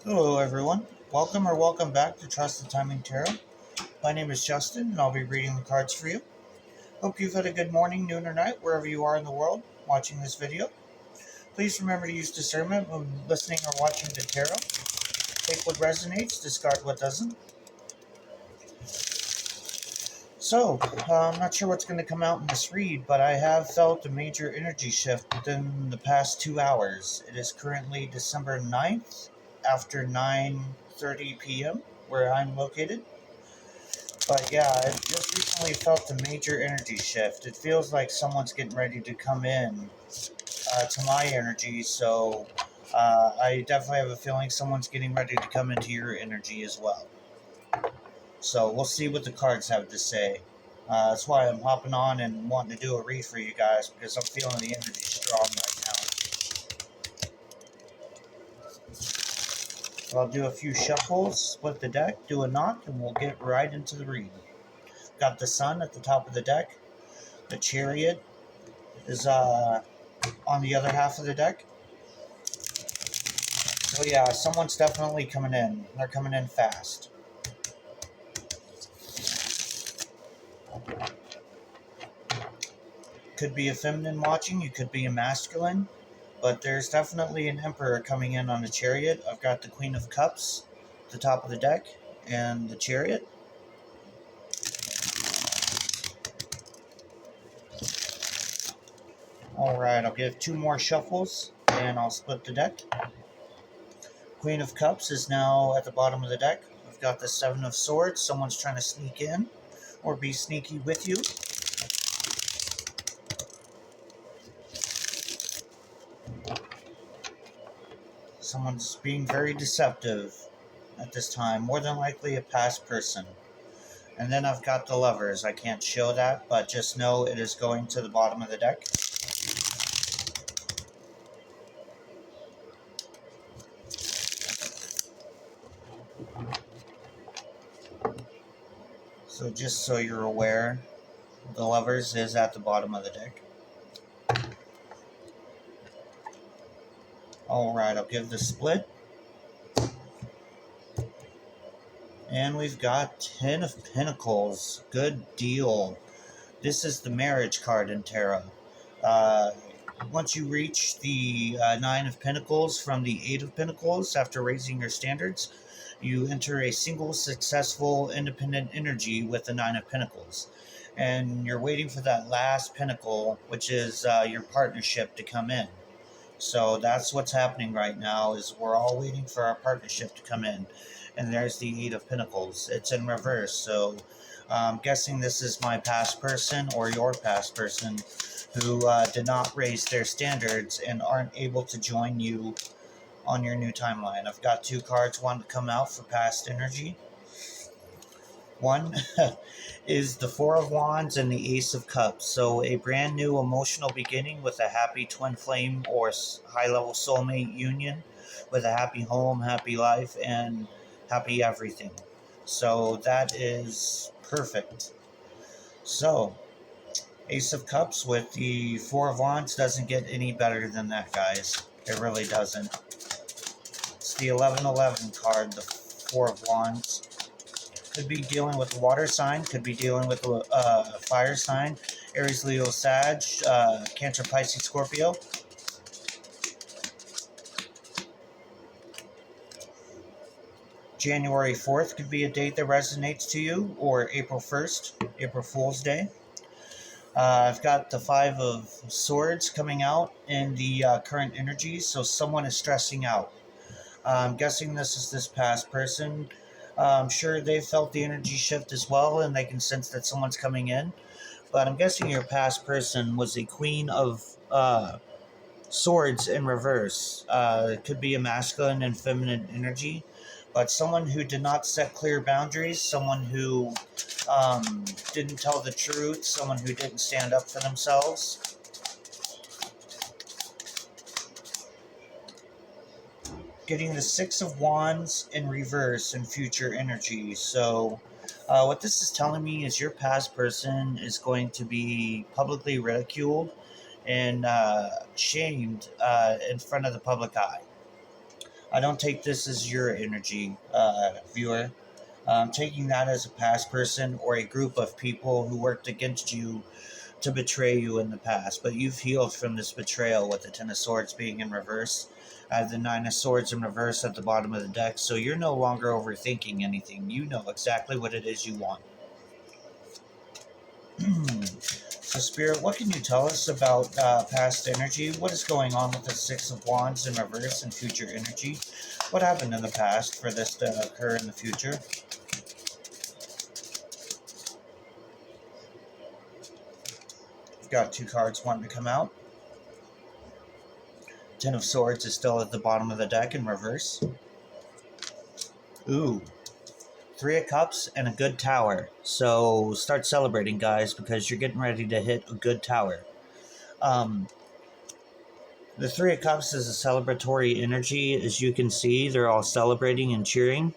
Hello, everyone. Welcome back to Trust the Timing Tarot. My name is Justin, and I'll be reading the cards for you. Hope you've had a good morning, noon, or night, wherever you are in the world watching this video. Please remember to use discernment when listening or watching the tarot. Take what resonates, discard what doesn't. I'm not sure what's going to come out in this read, but I have felt a major energy shift within the past 2 hours. It is currently December 9th after 9:30 p.m., where I'm located. But yeah, I just recently felt a major energy shift. It feels like someone's getting ready to come in to my energy, so I definitely have a feeling someone's getting ready to come into your energy as well. So we'll see what the cards have to say. That's why I'm hopping on and wanting to do a read for you guys, because I'm feeling the energy strong right now. I'll do a few shuffles, split the deck, do a knock, and we'll get right into the read. Got the Sun at the top of the deck. The Chariot is on the other half of the deck. So yeah, someone's definitely coming in. They're coming in fast. Could be a feminine watching, you could be a masculine, but there's definitely an emperor coming in on the Chariot. I've got the Queen of Cups at the top of the deck and the Chariot. Alright, I'll give two more shuffles and I'll split the deck. Queen of Cups is now at the bottom of the deck. I've got the Seven of Swords. Someone's trying to sneak in or be sneaky with you. Someone's being very deceptive at this time, more than likely a past person. And then I've got the Lovers. I can't show that, but just know it is going to the bottom of the deck. So just so you're aware, the Lovers is at the bottom of the deck. Alright, I'll give the split. And we've got Ten of Pentacles. Good deal. This is the marriage card in tarot. Once you reach the Nine of Pentacles from the Eight of Pentacles after raising your standards, you enter a single, successful, independent energy with the Nine of Pentacles. And you're waiting for that last pentacle, which is your partnership, to come in. So that's what's happening right now, is we're all waiting for our partnership to come in. And there's the Eight of Pentacles. It's in reverse, so I'm guessing this is my past person or your past person who did not raise their standards and aren't able to join you on your new timeline. I've got two cards, one to come out for past energy. One is the Four of Wands and the Ace of Cups. So a brand new emotional beginning with a happy twin flame or high-level soulmate union with a happy home, happy life, and happy everything. So that is perfect. So Ace of Cups with the Four of Wands doesn't get any better than that, guys. It really doesn't. It's the 1111 card, the Four of Wands. Could be dealing with a water sign, could be dealing with a fire sign, Aries, Leo, Sag, Cancer, Pisces, Scorpio. January 4th could be a date that resonates to you, or April 1st, April Fool's Day. I've got the Five of Swords coming out in the current energy, so someone is stressing out. I'm guessing this is this past person. I'm sure they felt the energy shift as well, and they can sense that someone's coming in. But I'm guessing your past person was a Queen of Swords in reverse. It could be a masculine and feminine energy, but someone who did not set clear boundaries, someone who didn't tell the truth, someone who didn't stand up for themselves. Getting the Six of Wands in reverse in future energy. So what this is telling me is your past person is going to be publicly ridiculed and shamed in front of the public eye. I don't take this as your energy, viewer. I'm taking that as a past person or a group of people who worked against you to betray you in the past. But you've healed from this betrayal with the Ten of Swords being in reverse. I have the Nine of Swords in reverse at the bottom of the deck, so you're no longer overthinking anything. You know exactly what it is you want. So, Spirit, what can you tell us about past energy? What is going on with the Six of Wands in reverse and future energy? What happened in the past for this to occur in the future? We've got two cards wanting to come out. Ten of Swords is still at the bottom of the deck in reverse. Ooh. Three of Cups and a good tower. So start celebrating, guys, because you're getting ready to hit a good tower. The Three of Cups is a celebratory energy. As you can see, they're all celebrating and cheering.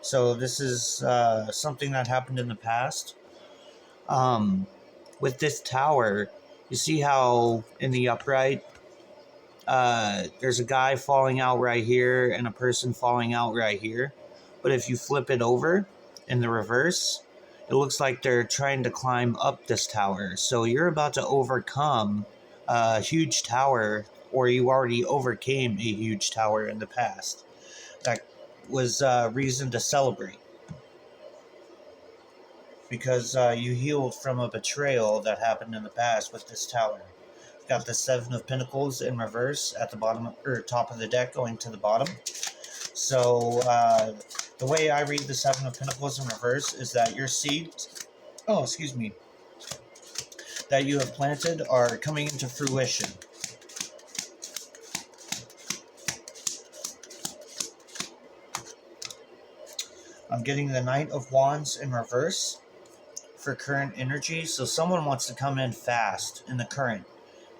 So this is something that happened in the past. With this tower, you see how in the upright, there's a guy falling out right here and a person falling out right here. But if you flip it over in the reverse, it looks like they're trying to climb up this tower. So you're about to overcome a huge tower, or you already overcame a huge tower in the past. That was reason to celebrate, because you healed from a betrayal that happened in the past with this tower. Got the Seven of Pentacles in reverse at the bottom or top of the deck going to the bottom. So the way I read the Seven of Pentacles in reverse is that your seeds, that you have planted are coming into fruition. I'm getting the Knight of Wands in reverse for current energy. So someone wants to come in fast in the current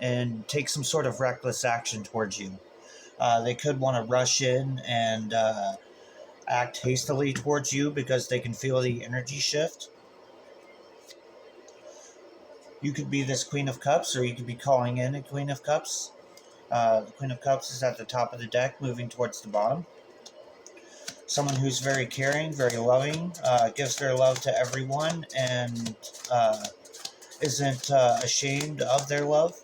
and take some sort of reckless action towards you. They could want to rush in and act hastily towards you because they can feel the energy shift. You could be this Queen of Cups, or you could be calling in a Queen of Cups. The Queen of Cups is at the top of the deck, moving towards the bottom. Someone who's very caring, very loving, gives their love to everyone, and isn't ashamed of their love.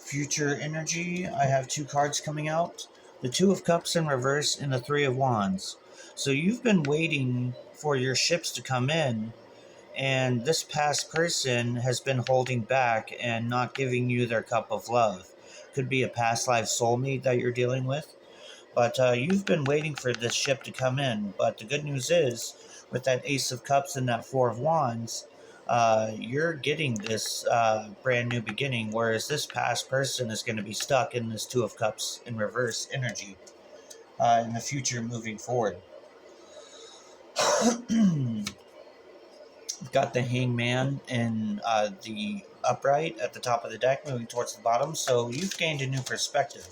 Future energy, I have two cards coming out. The Two of Cups in reverse and the Three of Wands. So you've been waiting for your ships to come in, and this past person has been holding back and not giving you their cup of love. Could be a past life soulmate that you're dealing with. But you've been waiting for this ship to come in. But the good news is, with that Ace of Cups and that Four of Wands, you're getting this brand new beginning, whereas this past person is going to be stuck in this Two of Cups in reverse energy in the future moving forward. Got the Hangman in the upright at the top of the deck, moving towards the bottom. So you've gained a new perspective,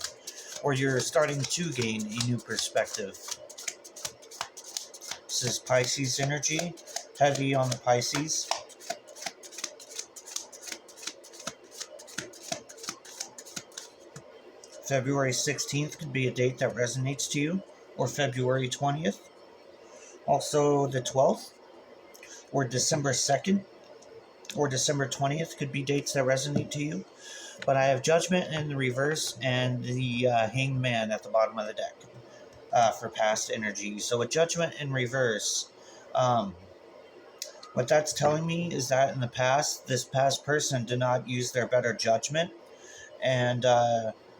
or you're starting to gain a new perspective. This is Pisces energy, heavy on the Pisces. February 16th could be a date that resonates to you, or February 20th. Also the 12th, or December 2nd, or December 20th could be dates that resonate to you. But I have Judgment in the reverse and the Hangman at the bottom of the deck for past energy. So with Judgment in reverse, what that's telling me is that in the past, this past person did not use their better judgment, and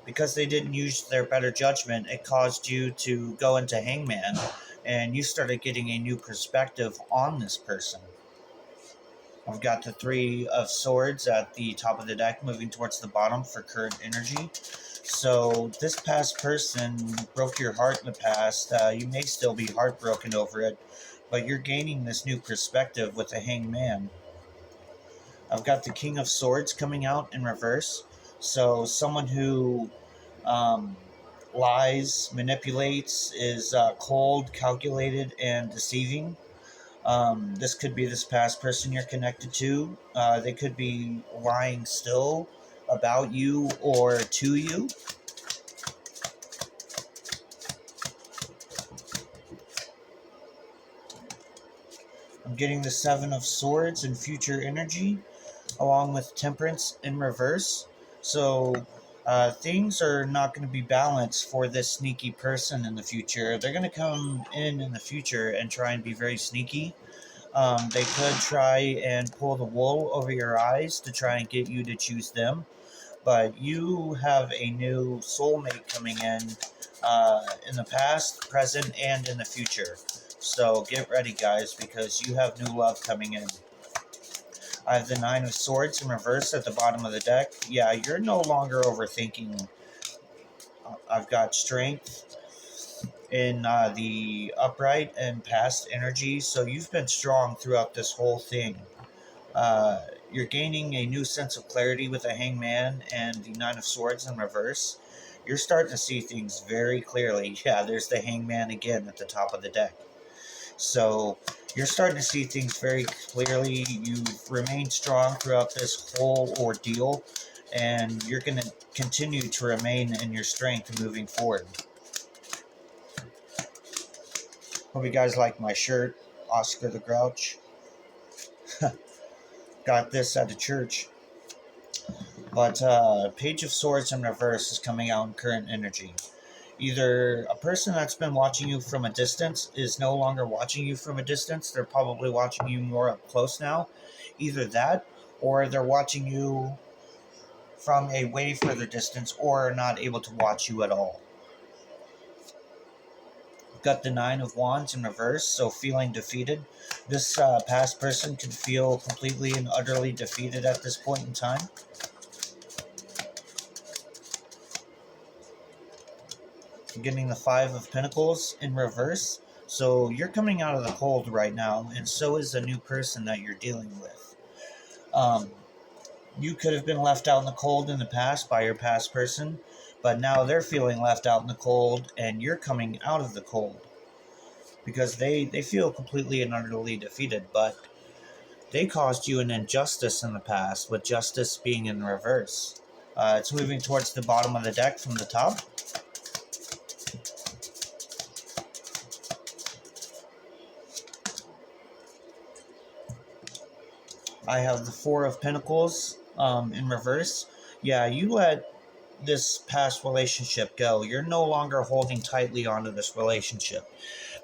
because they didn't use their better judgment, it caused you to go into Hangman, and you started getting a new perspective on this person. I've got the Three of Swords at the top of the deck, moving towards the bottom for current energy. So this past person broke your heart in the past. You may still be heartbroken over it, but you're gaining this new perspective with the Hangman. I've got the King of Swords coming out in reverse. So someone who lies, manipulates, is cold, calculated, and deceiving. This could be this past person you're connected to. They could be lying still about you or to you. I'm getting the Seven of Swords and future energy, along with Temperance in reverse. So things are not going to be balanced for this sneaky person in the future. They're going to come in the future and try and be very sneaky. They could try and pull the wool over your eyes to try and get you to choose them. But you have a new soulmate coming in the past, present, and in the future. So get ready, guys, because you have new love coming in. I have the Nine of Swords in reverse at the bottom of the deck. Yeah, you're no longer overthinking. I've got Strength in the upright and past energy, so you've been strong throughout this whole thing. You're gaining a new sense of clarity with the Hangman and the Nine of Swords in reverse. You're starting to see things very clearly. Yeah, there's the Hangman again at the top of the deck. So you're starting to see things very clearly. You've remained strong throughout this whole ordeal, and you're going to continue to remain in your strength moving forward. Hope you guys like my shirt, Oscar the Grouch. Got this at a church. But Page of Swords in reverse is coming out in current energy. Either a person that's been watching you from a distance is no longer watching you from a distance. They're probably watching you more up close now. Either that, or they're watching you from a way further distance, or are not able to watch you at all. Got the Nine of Wands in reverse, so feeling defeated. This past person could feel completely and utterly defeated at this point in time. Getting the Five of Pentacles in reverse. So you're coming out of the cold right now, and so is the new person that you're dealing with. You could have been left out in the cold in the past by your past person, but now they're feeling left out in the cold, and you're coming out of the cold. Because they feel completely and utterly defeated, but they caused you an injustice in the past, with justice being in reverse. It's moving towards the bottom of the deck from the top. I have the Four of Pentacles in reverse. Yeah, you let this past relationship go. You're no longer holding tightly onto this relationship.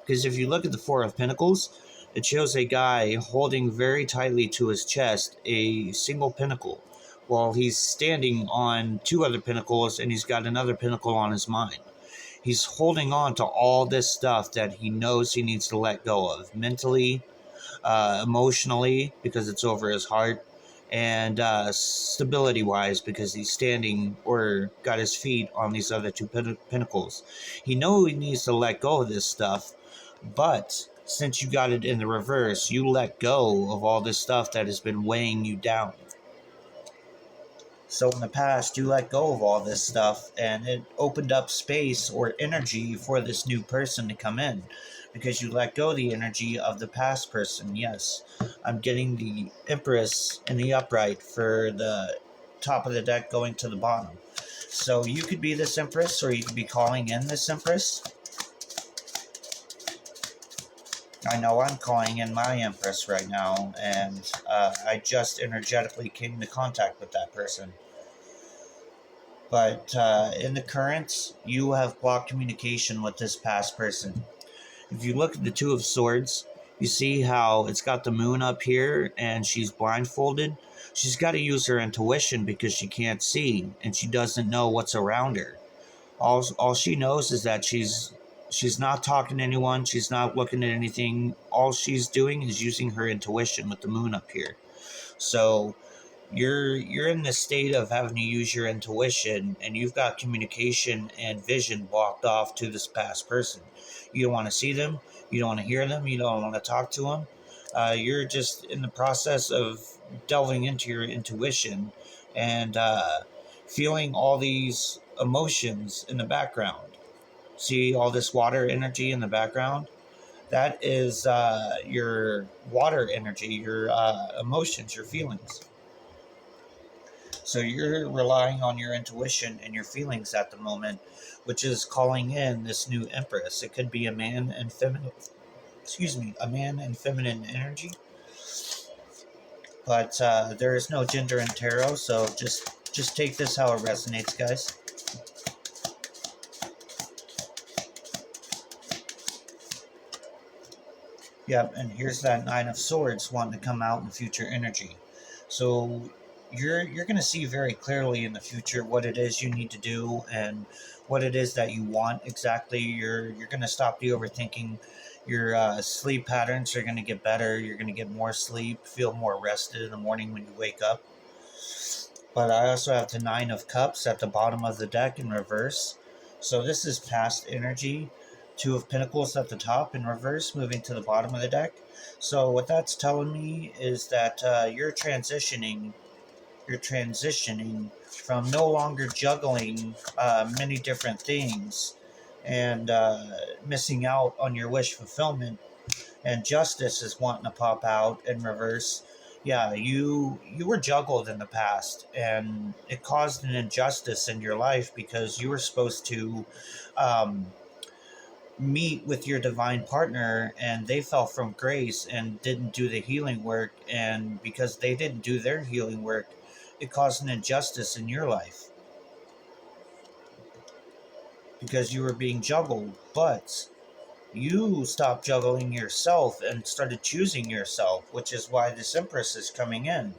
Because if you look at the Four of Pentacles, it shows a guy holding very tightly to his chest a single pentacle, while he's standing on two other pinnacles and he's got another pinnacle on his mind. He's holding on to all this stuff that he knows he needs to let go of mentally, emotionally, because it's over his heart, and stability wise, because he's standing or got his feet on these other two pinnacles. He knows he needs to let go of this stuff, but since you got it in the reverse, you let go of all this stuff that has been weighing you down. So in the past, you let go of all this stuff, and it opened up space or energy for this new person to come in, because you let go the energy of the past person. Yes, I'm getting the Empress in the upright for the top of the deck going to the bottom. So you could be this Empress, or you could be calling in this Empress. I know I'm calling in my Empress right now, and I just energetically came into contact with that person. But in the current, you have blocked communication with this past person. If you look at the Two of Swords, you see how it's got the moon up here and she's blindfolded. She's got to use her intuition because she can't see and she doesn't know what's around her. All she knows is that she's not talking to anyone. She's not looking at anything. All she's doing is using her intuition with the moon up here. So you're in the state of having to use your intuition, and you've got communication and vision blocked off to this past person. You don't want to see them. You don't want to hear them. You don't want to talk to them. You're just in the process of delving into your intuition and feeling all these emotions in the background. See all this water energy in the background? That is your water energy, your emotions, your feelings. So you're relying on your intuition and your feelings at the moment, which is calling in this new empress. It could be a man and feminine, excuse me, a man and feminine energy, but there is no gender in tarot, so just take this how it resonates, guys. Yep, and here's that Nine of Swords wanting to come out in future energy. So you're going to see very clearly in the future what it is you need to do and what it is that you want exactly. You're going to stop the overthinking. Your sleep patterns are going to get better. You're going to get more sleep, feel more rested in the morning when you wake up. But I also have the Nine of Cups at the bottom of the deck in reverse. So this is past energy. Two of Pentacles at the top in reverse, moving to the bottom of the deck. So what that's telling me is that you're transitioning. You're transitioning from no longer juggling many different things and missing out on your wish fulfillment, and justice is wanting to pop out in reverse. Yeah, you were juggled in the past, and it caused an injustice in your life because you were supposed to um, meet with your divine partner, and they fell from grace and didn't do the healing work. And because they didn't do their healing work, it caused an injustice in your life because you were being juggled. But you stopped juggling yourself and started choosing yourself, which is why this Empress is coming in,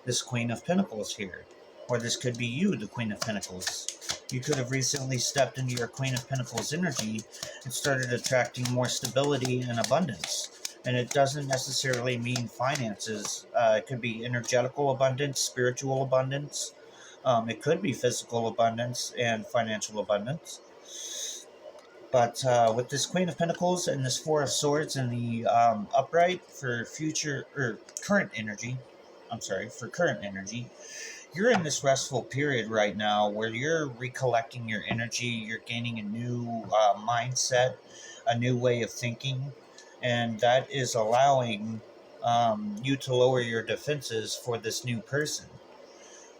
this Queen of Pentacles here. Or this could be you, the Queen of Pentacles. You could have recently stepped into your Queen of Pentacles energy and started attracting more stability and abundance. And it doesn't necessarily mean finances. It could be energetical abundance, spiritual abundance. It could be physical abundance and financial abundance. But with this Queen of Pentacles and this Four of Swords and the upright for future or current energy, for current energy, you're in this restful period right now where you're recollecting your energy, you're gaining a new mindset, a new way of thinking, and that is allowing you to lower your defenses for this new person.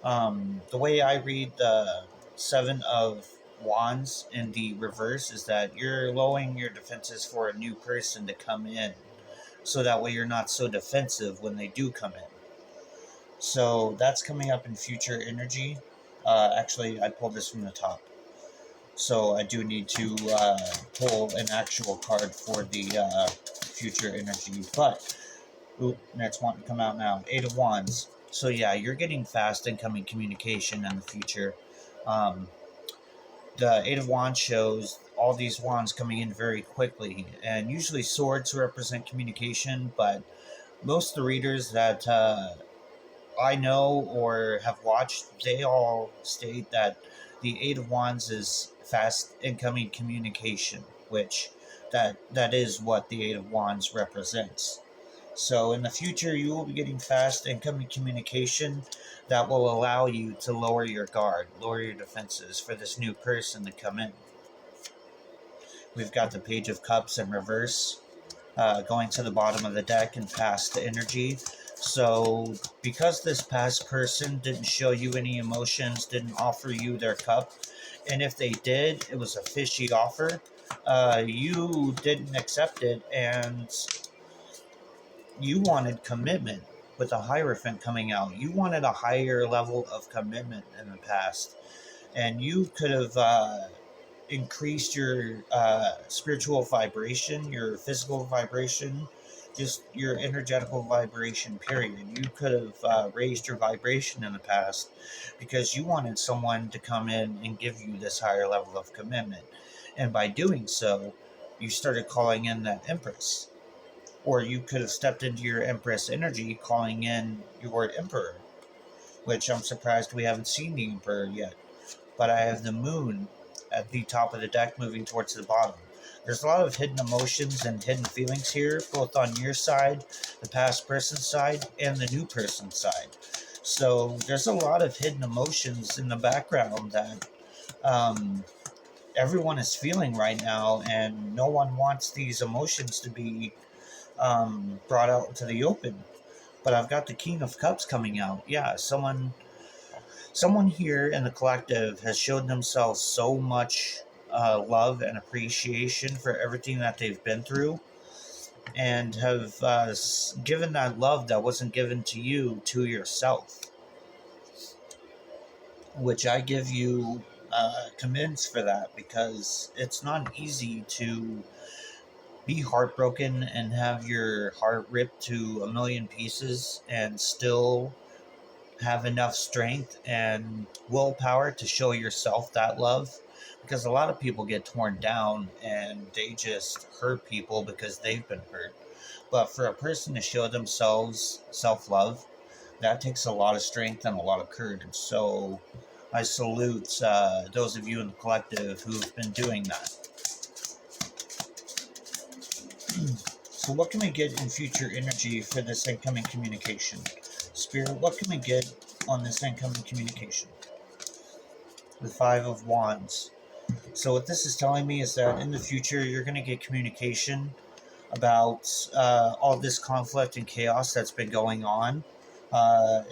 The way I read the Seven of Wands in the reverse is that you're lowering your defenses for a new person to come in, so that way you're not so defensive when they do come in. So that's coming up in future energy. Actually, I pulled this from the top. So I do need to pull an actual card for the future energy. But, that's wanting to come out now. Eight of Wands. So yeah, you're getting fast incoming communication in the future. Um, the Eight of Wands shows all these wands coming in very quickly. And usually swords represent communication, but most of the readers that I know or have watched, they all state that the Eight of Wands is fast incoming communication, which that is what the Eight of Wands represents. So in the future, you will be getting fast incoming communication that will allow you to lower your guard, lower your defenses for this new person to come in. We've got the Page of Cups in reverse, going to the bottom of the deck and past the energy. So because this past person didn't show you any emotions, didn't offer you their cup, and if they did, it was a fishy offer, you didn't accept it, and you wanted commitment. With the Hierophant coming out, you wanted a higher level of commitment in the past, and you could have increased your spiritual vibration, your physical vibration, just your energetical vibration, period. You could have raised your vibration in the past because you wanted someone to come in and give you this higher level of commitment. And by doing so, you started calling in that Empress. Or you could have stepped into your Empress energy, calling in your Emperor, which I'm surprised we haven't seen the Emperor yet. But I have the Moon at the top of the deck moving towards the bottom. There's a lot of hidden emotions and hidden feelings here, both on your side, the past person's side, and the new person's side. So there's a lot of hidden emotions in the background that everyone is feeling right now, and no one wants these emotions to be brought out into the open. But I've got the King of Cups coming out. Yeah, someone here in the collective has showed themselves so much love and appreciation for everything that they've been through, and have given that love that wasn't given to you to yourself, which I give you commends for that, because it's not easy to be heartbroken and have your heart ripped to a million pieces and still have enough strength and willpower to show yourself that love, because a lot of people get torn down and they just hurt people because they've been hurt. But for a person to show themselves self-love, that takes a lot of strength and a lot of courage. So I salute those of you in the collective who've been doing that. So what can we get in future energy for this incoming communication? Spirit, what can we get on this incoming communication? The Five of Wands. So what this is telling me is that in the future, you're going to get communication about all this conflict and chaos that's been going on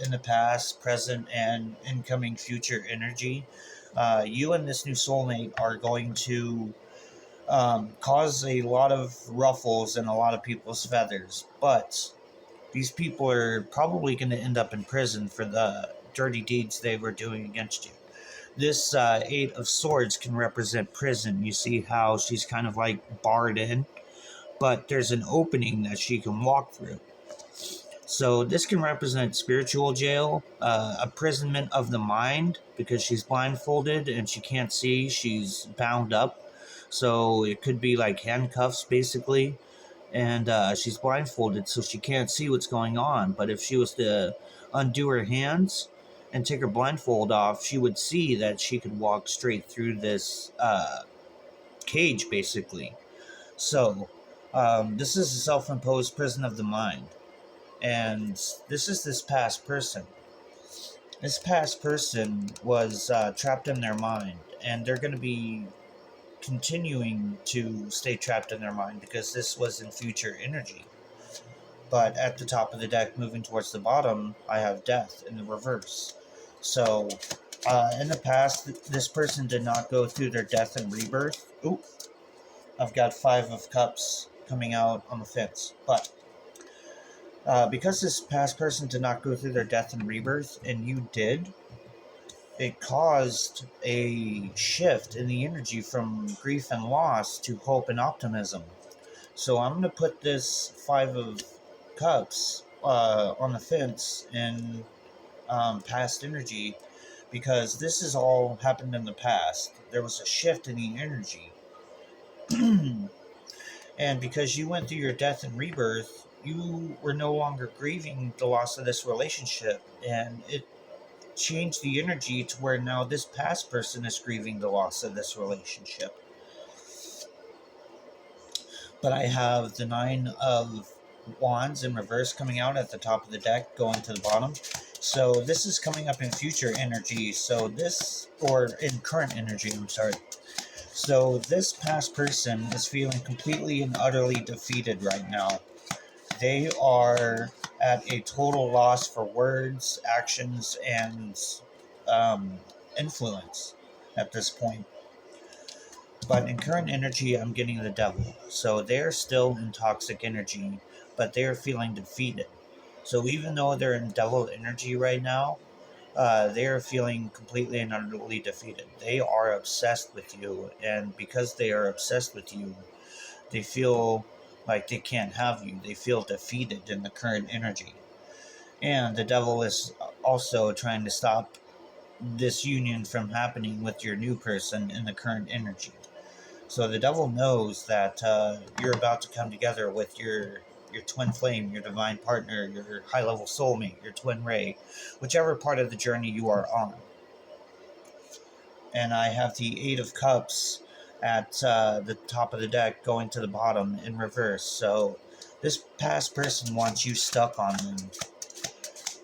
in the past, present, and incoming future energy. You and this new soulmate are going to cause a lot of ruffles and a lot of people's feathers, but these people are probably going to end up in prison for the dirty deeds they were doing against you. This Eight of Swords can represent prison. You see how she's kind of like barred in, but there's an opening that she can walk through. So this can represent spiritual jail, imprisonment of the mind, because she's blindfolded and she can't see, she's bound up. So it could be like handcuffs, basically. And she's blindfolded, so she can't see what's going on. But if she was to undo her hands and take her blindfold off, she would see that she could walk straight through this cage, basically. So this is a self-imposed prison of the mind. And this is this past person. This past person was trapped in their mind, and they're going to be continuing to stay trapped in their mind because this was in future energy. But at the top of the deck, moving towards the bottom, I have death in the reverse. So in the past, this person did not go through their death and rebirth. Oop, I've got Five of Cups coming out on the fence. But because this past person did not go through their death and rebirth, and you did, it caused a shift in the energy from grief and loss to hope and optimism. So I'm going to put this Five of Cups on the fence in past energy, because this has all happened in the past. There was a shift in the energy. And because you went through your death and rebirth, you were no longer grieving the loss of this relationship, and it changed the energy to where now this past person is grieving the loss of this relationship. But I have the Nine of Wands in reverse coming out at the top of the deck, going to the bottom. So this is coming up in future energy. So this, or in current energy, I'm sorry. So this past person is feeling completely and utterly defeated right now. They are at a total loss for words, actions, and influence at this point. But in current energy, I'm getting the Devil. So they're still in toxic energy, but they're feeling defeated. So even though they're in Devil energy right now, they are feeling completely and utterly defeated. They are obsessed with you, and because they are obsessed with you, they feel like they can't have you. They feel defeated in the current energy. And the Devil is also trying to stop this union from happening with your new person in the current energy. So the Devil knows that you're about to come together with your twin flame, your divine partner, your high-level soulmate, your twin ray, whichever part of the journey you are on. And I have the Eight of Cups at the top of the deck going to the bottom in reverse. So this past person wants you stuck on them.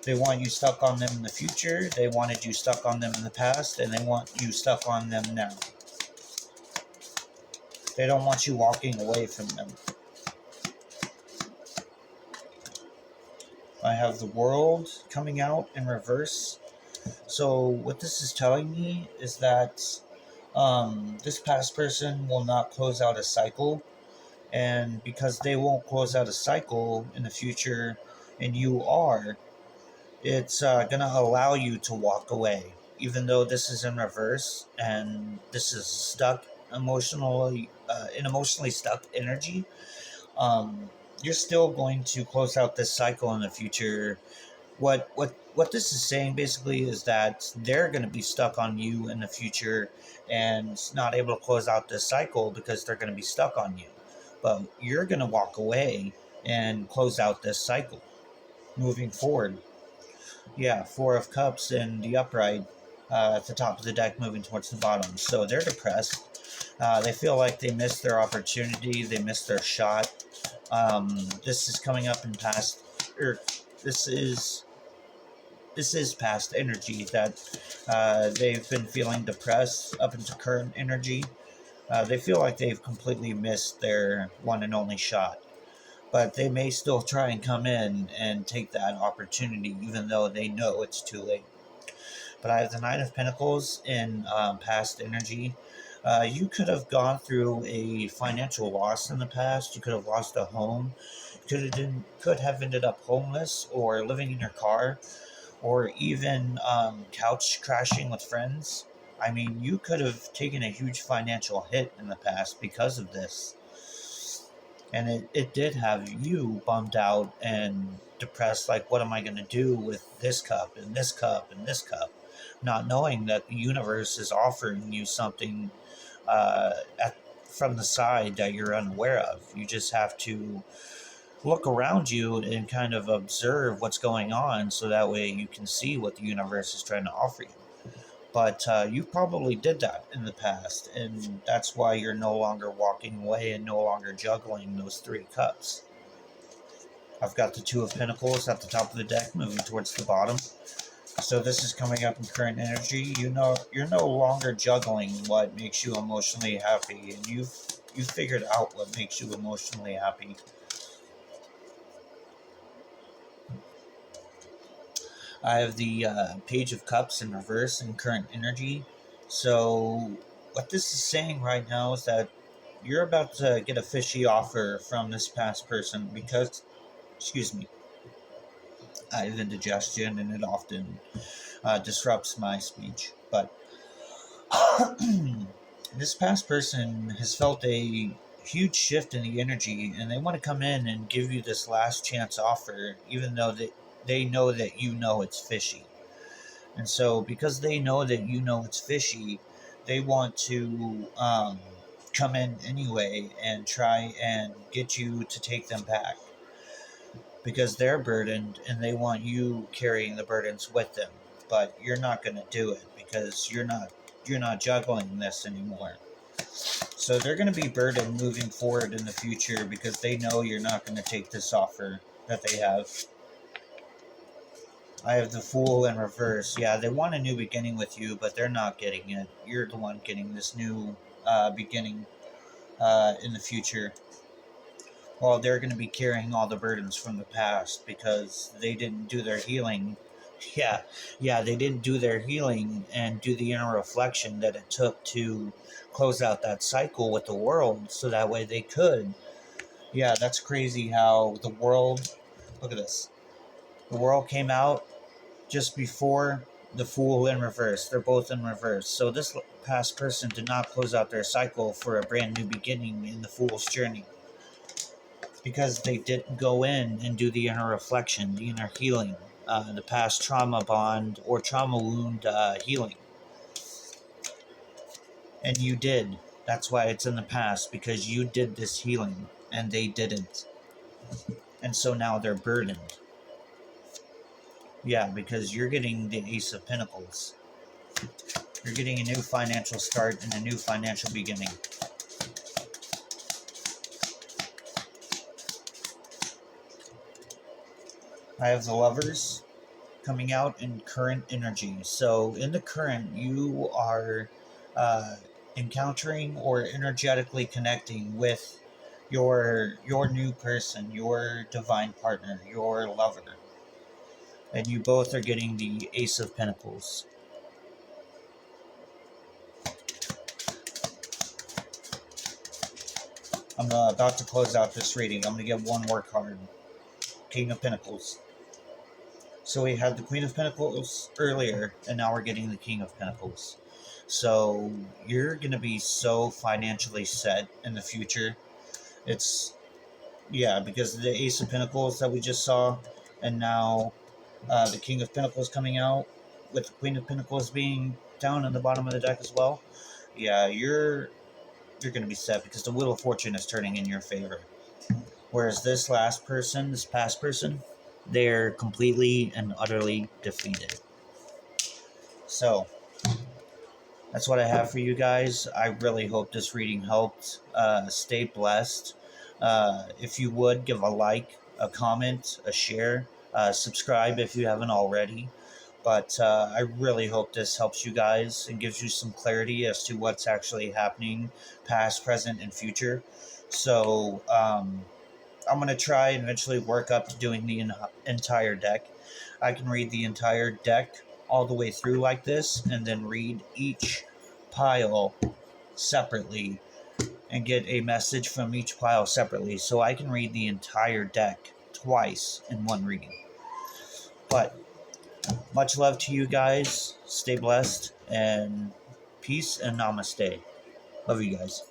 They want you stuck on them in the future, they wanted you stuck on them in the past, and they want you stuck on them now. They don't want you walking away from them. I have the World coming out in reverse. So what this is telling me is that this past person will not close out a cycle, and because they won't close out a cycle in the future, and you are, it's going to allow you to walk away, even though this is in reverse and this is stuck emotionally, in emotionally stuck energy. You're still going to close out this cycle in the future. What this is saying basically is that they're going to be stuck on you in the future and not able to close out this cycle because they're going to be stuck on you, but you're going to walk away and close out this cycle moving forward. Yeah, Four of Cups in the upright, at the top of the deck moving towards the bottom, so they're depressed. They feel like they missed their opportunity, they missed their shot. This is coming up in past, or this is this is past energy that they've been feeling depressed up into current energy. They feel like they've completely missed their one and only shot, but they may still try and come in and take that opportunity, even though they know it's too late. But I have the Nine of Pentacles in past energy. You could have gone through a financial loss in the past. You could have lost a home. Could have ended up homeless or living in your car, or even couch crashing with friends. I mean, you could have taken a huge financial hit in the past because of this. And it did have you bummed out and depressed, like, what am I going to do with this cup and this cup and this cup? Not knowing that the universe is offering you something uh, at, from the side that you're unaware of. You just have to look around you and kind of observe what's going on so that way you can see what the universe is trying to offer you. But you probably did that in the past, and that's why you're no longer walking away and no longer juggling those three cups. I've got the Two of Pentacles at the top of the deck moving towards the bottom. So this is coming up in current energy. You know, you're no longer juggling what makes you emotionally happy, and you've figured out what makes you emotionally happy. I have the Page of Cups in reverse in current energy. So what this is saying right now is that you're about to get a fishy offer from this past person because, excuse me, I have indigestion and it often disrupts my speech. But this past person has felt a huge shift in the energy and they want to come in and give you this last chance offer, even though they know that you know it's fishy. And so, because they know that you know it's fishy, they want to come in anyway and try and get you to take them back because they're burdened and they want you carrying the burdens with them. But you're not going to do it because you're not juggling this anymore. So they're going to be burdened moving forward in the future because they know you're not going to take this offer that they have. I have the Fool in reverse. Yeah, they want a new beginning with you, but they're not getting it. You're the one getting this new beginning in the future. Well, they're going to be carrying all the burdens from the past because they didn't do their healing. Yeah, yeah, they didn't do their healing and do the inner reflection that it took to close out that cycle with the world so that way they could. Yeah, that's crazy how the world, look at this. The world came out just before the Fool in reverse. They're both in reverse. So this past person did not close out their cycle for a brand new beginning in the Fool's journey because they didn't go in and do the inner reflection, the inner healing, the past trauma bond or trauma wound healing. And you did. That's why it's in the past, because you did this healing and they didn't. And so now they're burdened. Yeah, because you're getting the Ace of Pentacles. You're getting a new financial start and a new financial beginning. I have the Lovers coming out in current energy. So in the current, you are encountering or energetically connecting with your new person, your divine partner, your lover. And you both are getting the Ace of Pentacles. I'm about to close out this reading. I'm going to get one more card. King of Pentacles. So we had the Queen of Pentacles earlier, and now we're getting the King of Pentacles. So you're going to be so financially set in the future. It's, yeah, because of the Ace of Pentacles that we just saw, and now the King of Pentacles coming out, with the Queen of Pentacles being down in the bottom of the deck as well. Yeah, you're going to be set because the Wheel of Fortune is turning in your favor. Whereas this last person, this past person, they're completely and utterly defeated. So, that's what I have for you guys. I really hope this reading helped. Stay blessed. If you would, give a like, a comment, a share, subscribe if you haven't already. But I really hope this helps you guys and gives you some clarity as to what's actually happening, past, present, and future. So, I'm going to try and eventually work up to doing the entire deck. I can read the entire deck all the way through like this, and then read each pile separately and get a message from each pile separately, so I can read the entire deck twice in one reading. But much love to you guys. Stay blessed, and peace and namaste. Love you guys.